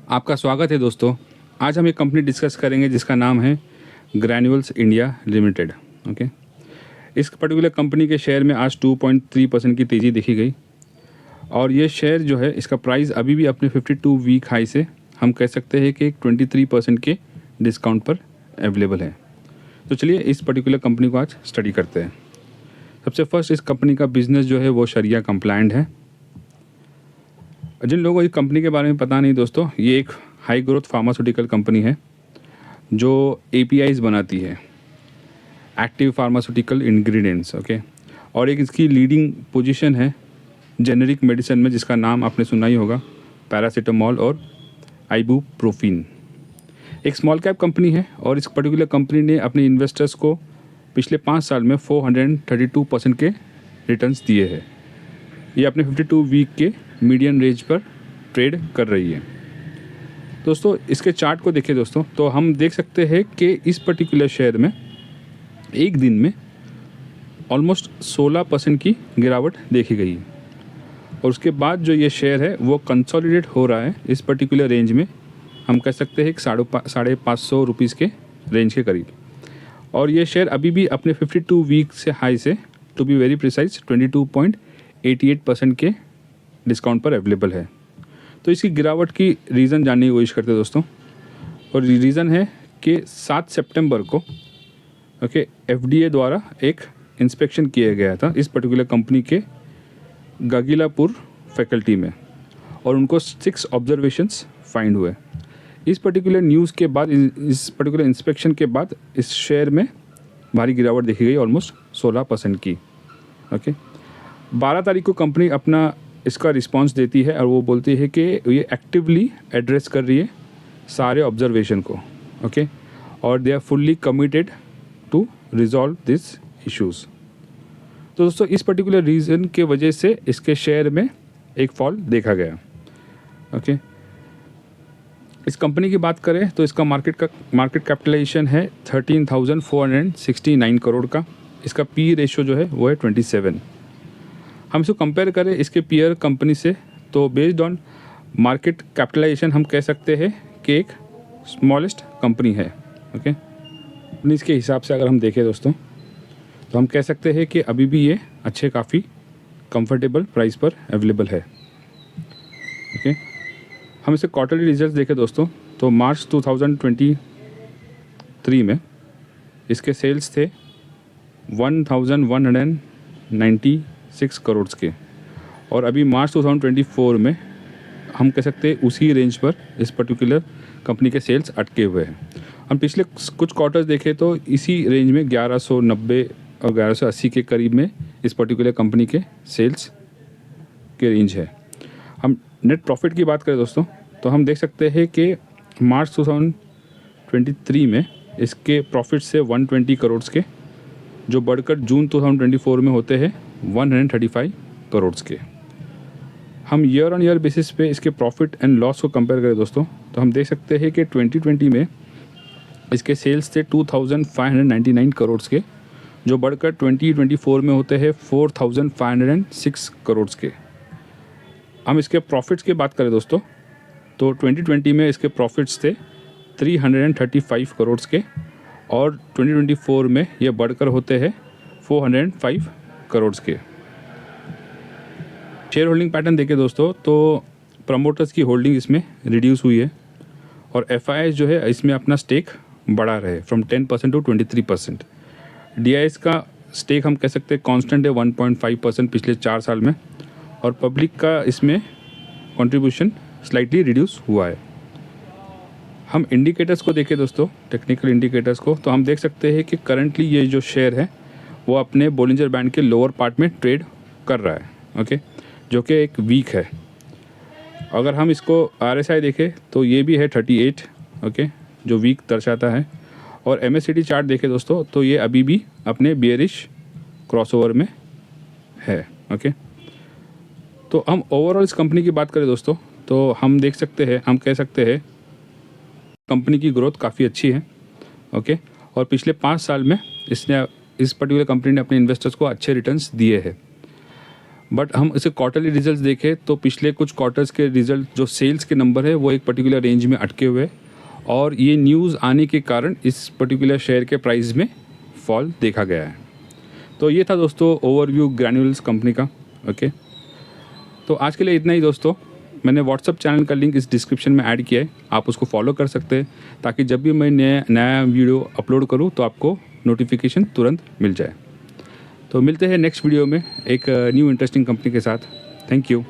आपका स्वागत है दोस्तों। आज हम एक कंपनी डिस्कस करेंगे जिसका नाम है ग्रैन्यूल्स इंडिया लिमिटेड। ओके, इस पर्टिकुलर कंपनी के शेयर में आज 2.3% की तेज़ी देखी गई और ये शेयर जो है इसका प्राइस अभी भी अपने 52 वीक हाई से हम कह सकते हैं कि 23% के डिस्काउंट पर अवेलेबल है। तो चलिए इस पर्टिकुलर कंपनी को आज स्टडी करते हैं। सबसे फर्स्ट, इस कंपनी का बिजनेस जो है वो शरिया कंप्लायंट है। जिन लोगों को इस कंपनी के बारे में पता नहीं दोस्तों, ये एक हाई ग्रोथ फार्मास्यूटिकल कंपनी है जो APIs बनाती है, एक्टिव फार्मास्यूटिकल इंग्रेडिएंट्स। ओके, और एक इसकी लीडिंग पोजीशन है जेनेरिक मेडिसिन में, जिसका नाम आपने सुना ही होगा, पैरासीटामोल और आइबुप्रोफिन। एक स्मॉल कैप कंपनी है और इस पर्टिकुलर कंपनी ने अपने इन्वेस्टर्स को पिछले 5 साल में 432% के रिटर्न्स दिए हैं। ये अपने 52 वीक के मीडियन रेंज पर ट्रेड कर रही है। दोस्तों इसके चार्ट को देखिए दोस्तों, तो हम देख सकते हैं कि इस पर्टिकुलर शेयर में एक दिन में ऑलमोस्ट 16% की गिरावट देखी गई और उसके बाद जो ये शेयर है वो कंसोलिडेट हो रहा है इस पर्टिकुलर रेंज में। हम कह सकते हैं कि 550 रुपीज़ के रेंज के करीब। और ये शेयर अभी भी अपने 52 वीक से हाई से, टू बी वेरी प्रिसाइज, 22.88% के डिस्काउंट पर अवेलेबल है। तो इसकी गिरावट की रीज़न जानने की कोशिश करते हैं दोस्तों, और रीज़न है कि 7 सितंबर को FDA द्वारा एक इंस्पेक्शन किया गया था इस पर्टिकुलर कंपनी के गागिलापुर फैकल्टी में और उनको 6 ऑब्जर्वेशंस फाइंड हुए। इस पर्टिकुलर न्यूज़ के बाद, इस पर्टिकुलर इंस्पेक्शन के बाद इस शेयर में भारी गिरावट देखी गई, ऑलमोस्ट 16% की। ओके, 12 तारीख को कंपनी अपना इसका रिस्पांस देती है और वो बोलती है कि ये एक्टिवली एड्रेस कर रही है सारे ऑब्जर्वेशन को। ओके, और they are fully committed to resolve this issues. तो दोस्तों इस पर्टिकुलर रीज़न के वजह से इसके शेयर में एक फॉल देखा गया। ओके, इस कंपनी की बात करें तो इसका मार्केट कैपिटलाइजेशन है 13,469 करोड़ का। इसका पी रेशो जो है वो है 27। हम इसको कंपेयर करें इसके पीयर कंपनी से, तो बेस्ड ऑन मार्केट कैपिटलाइजेशन हम कह सकते हैं कि एक स्मॉलेस्ट कंपनी है। ओके, इसके हिसाब से अगर हम देखें दोस्तों, तो हम कह सकते हैं कि अभी भी ये अच्छे काफ़ी कंफर्टेबल प्राइस पर अवेलेबल है। ओके, हम इसे क्वार्टरली रिजल्ट देखें दोस्तों, तो मार्च 2023 में इसके सेल्स थे 1196 करोड़ के, और अभी मार्च 2024 में हम कह सकते हैं उसी रेंज पर इस पर्टिकुलर कंपनी के सेल्स अटके हुए हैं। हम पिछले कुछ क्वार्टर्स देखें तो इसी रेंज में 1190 और 1180 के करीब में इस पर्टिकुलर कंपनी के सेल्स के रेंज है। हम नेट प्रॉफिट की बात करें दोस्तों, तो हम देख सकते हैं कि मार्च 2023 में इसके प्रॉफिट से 120 करोड़ के, जो बढ़कर जून 2024 में होते हैं 135 करोड़ के। हम ईयर ऑन ईयर बेसिस पे इसके प्रॉफिट एंड लॉस को कंपेयर करें दोस्तों, तो हम देख सकते हैं कि 2020 में इसके सेल्स थे 2,599 करोड़ के, जो बढ़कर 2024 में होते हैं 4,506 करोड़ के। हम इसके प्रॉफिट्स की बात करें दोस्तों, तो 2020 में इसके प्रॉफिट्स थे 335 करोड़ के और 2024 में ये बढ़कर होते हैं 405 करोड़ के। शेयर होल्डिंग पैटर्न देखें दोस्तों, तो प्रमोटर्स की होल्डिंग इसमें रिड्यूस हुई है और FIs जो है इसमें अपना स्टेक बढ़ा रहे फ्रॉम 10% टू 23%। DIs का स्टेक हम कह सकते हैं कांस्टेंट है 1.5% पिछले 4 साल में, और पब्लिक का इसमें कंट्रीब्यूशन स्लाइटली रिड्यूस हुआ है। हम इंडिकेटर्स को देखें दोस्तों, टेक्निकल इंडिकेटर्स को, तो हम देख सकते हैं कि करंटली ये जो शेयर है वो अपने बोलिंजर बैंड के लोअर पार्ट में ट्रेड कर रहा है। ओके, जो कि एक वीक है। अगर हम इसको RSI देखें तो ये भी है 38, ओके, जो वीक दर्शाता है। और MACD चार्ट देखें दोस्तों, तो ये अभी भी अपने बियरिश क्रॉसओवर में है। ओके, तो हम ओवरऑल इस कंपनी की बात करें दोस्तों, तो हम देख सकते हैं, हम कह सकते हैं कंपनी की ग्रोथ काफ़ी अच्छी है। ओके, और पिछले 5 साल में इस पर्टिकुलर कंपनी ने अपने इन्वेस्टर्स को अच्छे रिटर्न्स दिए हैं। बट हम इसे क्वार्टरली रिजल्ट्स देखें तो पिछले कुछ क्वार्टर्स के रिजल्ट जो सेल्स के नंबर है वो एक पर्टिकुलर रेंज में अटके हुए हैं और ये न्यूज़ आने के कारण इस पर्टिकुलर शेयर के प्राइस में फॉल देखा गया है। तो ये था दोस्तों ओवरव्यू ग्रैन्यूल्स कंपनी का। ओके, तो आज के लिए इतना ही दोस्तों। मैंने व्हाट्सअप चैनल का लिंक इस डिस्क्रिप्शन में ऐड किया है, आप उसको फॉलो कर सकते हैं ताकि जब भी मैं नया वीडियो अपलोड करूँ तो आपको नोटिफिकेशन तुरंत मिल जाए। तो मिलते हैं नेक्स्ट वीडियो में एक न्यू इंटरेस्टिंग कंपनी के साथ। Thank you.